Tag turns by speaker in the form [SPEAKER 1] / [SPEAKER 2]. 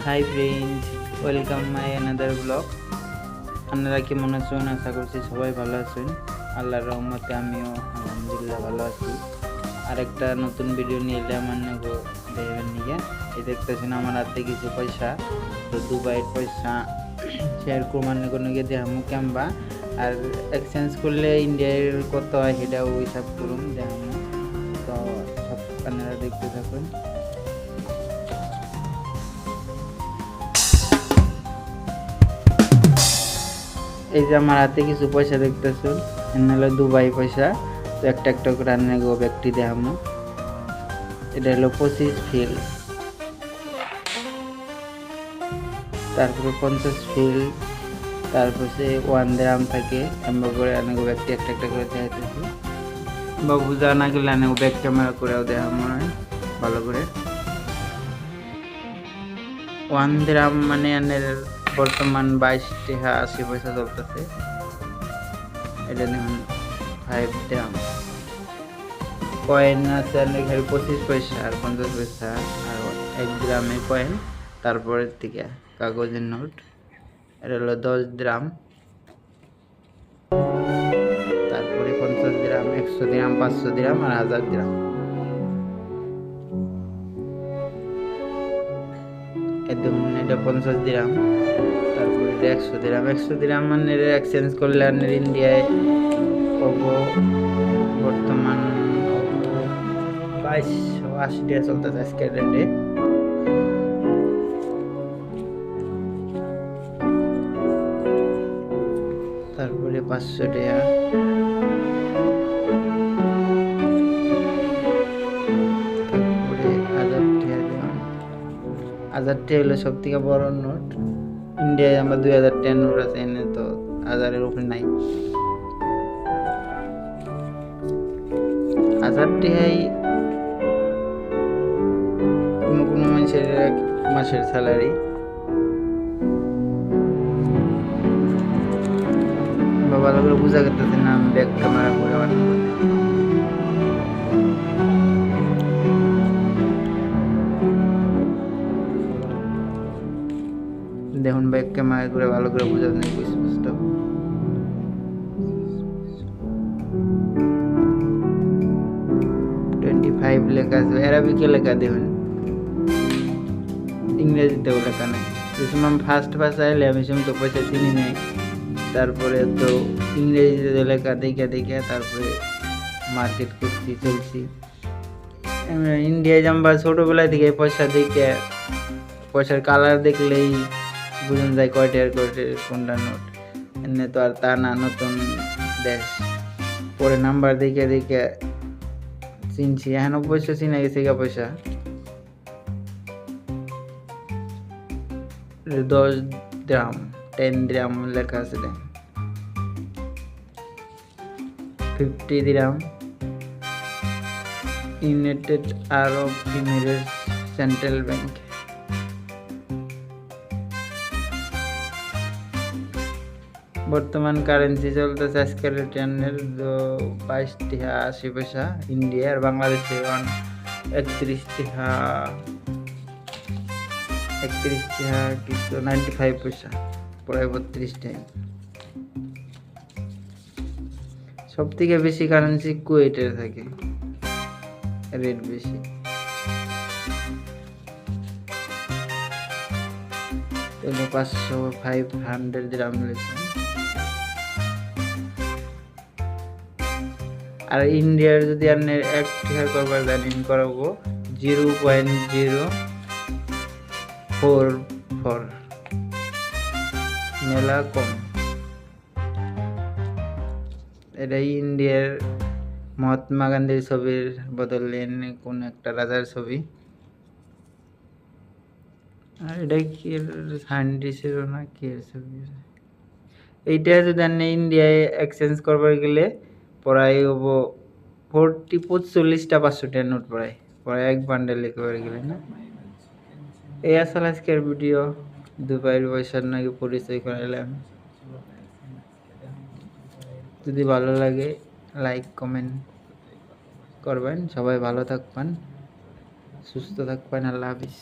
[SPEAKER 1] Hi friends, welcome my another blog. আপনারা কেমন আছেন? আশা করছি সবাই ভালো আছেন। আল্লাহর রহমতে আমিও আলহামদুলিল্লাহ ভালো আছি। আরেকটা নতুন ভিডিও নিয়ে এলাম আপনাকে দেখবেন নিয়ে। এই দেখতেছেন আমার হাতে কিছু পয়সা, তো দুবাইয়ের পয়সা শেয়ার করবার কোনো গিয়ে দেখামু কেমবা, আর এক্সচেঞ্জ করলে ইন্ডিয়ার কত হয় সেটাও হিসাব করুন দেখামু। তো সব আপনারা দেখতে থাকুন। এই যে আমার হাতে কিছু পয়সা দেখতেছো, হলো দুবাই পয়সা। তো একটা একটা করে আনে গো ব্যক্তি দেখামো। এটা হলো 25 ফিল, তারপরে 50 ফিল, তারপর সে 1 গ্রাম থাকে এমন করে আনে গো ব্যক্তি একটা একটা করে দেখাইতেছি। বা বুঝা না গেলে আনে ব্যাক ক্যামেরা করেও দেখামো ভালো করে। 1 গ্রাম মানে আনের বর্তমান 22 টাকা 80 পয়সা চলতেছে। এটা দেখুন 5 গ্রাম। কয়েন আছে অনেক, 25 পয়সা আর 50 পয়সা আর 1 গ্রামের কয়েন। তারপরের থেকে কাগজের নোট, এটা হলো 10 গ্রাম, তারপরে 50 গ্রাম, 100 গ্রাম, 500 গ্রাম আর 1000 গ্রাম। একদম এটা 50 গ্রাম, তারপরে এটা 100 গ্রাম। 100 গ্রাম মানে এক্সচেঞ্জ করলে আপনার ইন্ডিয়ায় বর্তমান 2280 টাকা চলতেছে আজকের রেটে। তারপরে 500 টাকা, তারপরে 1000 টাকা দেওয়া। 1000 টাকা হলো সব থেকে বড় নোট। ইন্ডিয়ায় আমরা 2000 টাকা নোট আছে, এনে তো 1000-এর উপরে নাই। 1000 টাকাই কোনো কোনো মানুষের এক মাসের স্যালারি। ভালো করে বোঝা করতেছে না, আমি ব্যাক ক্যামেরা করে দেখুন, ব্যাক ক্যামেরা করে ভালো করে বোঝা যায় স্পষ্ট। ফাইভ লেখা আছে, অ্যারাবিকে লেখা দেখুন, ইংরেজিতেও লেখা নেই। যে সময় আমি ফার্স্ট আইলে আমি সময় তো পয়সা চিনি নাই, তারপরে তো ইংরেজিতে লেখা দেখে দেখে তারপরে মার্কেট করছি চলছি। ইন্ডিয়ায় যাম্বা ছোটোবেলায় থেকে পয়সা দেখে, পয়সার কালার দেখলেই বুঝুন যায় কয়টার কোনটা নোট। এমনি তো আর তা না, নতুন দেশ, পরে নাম্বার দেখে দেখে চিনছি। এখনো পয়সা চিনা গেছে গা পয়সা। 10 গ্রাম, 10 গ্রাম লেখা আছে। 50 gram, United Arab Emirates Central Bank. বর্তমান কারেন্সি চলতেছে আজকের রেটের 22 টাকা 80 পয়সা ইন্ডিয়া, আর বাংলাদেশে 31 টাকা কিছু 95 পয়সা, প্রায় 32 টাকা। সব থেকে বেশি কারেন্সি কুয়েটের থাকে, রেট বেশি। তাহলে 500 গ্রাম লেখা। আর ইন্ডিয়ার যদি আপনি 1 টাকা করবার জানেন করাবো 0.044, মেলা কম। এটাই ইন্ডিয়ার মহাত্মা গান্ধীর ছবির বদলে কোন একটা রাজার ছবি। আর এটা কি সায়েন্টিস্টেরও না কি ছবি। এইটা যদি আপনি ইন্ডিয়ায় এক্সচেঞ্জ করবার গেলে প্রায় হবো 45টা 500 টাকার নোট প্রায় এক বান্ডেল একেবারে গেলে না। এই আসলে আজকের ভিডিও, দুবাইয়ের পয়সার নাকি পরিচয় করাইলাম। যদি ভালো লাগে লাইক কমেন্ট করবেন। সবাই ভালো থাকবেন, সুস্থ থাকবেন। আল্লাহ হাফিজ।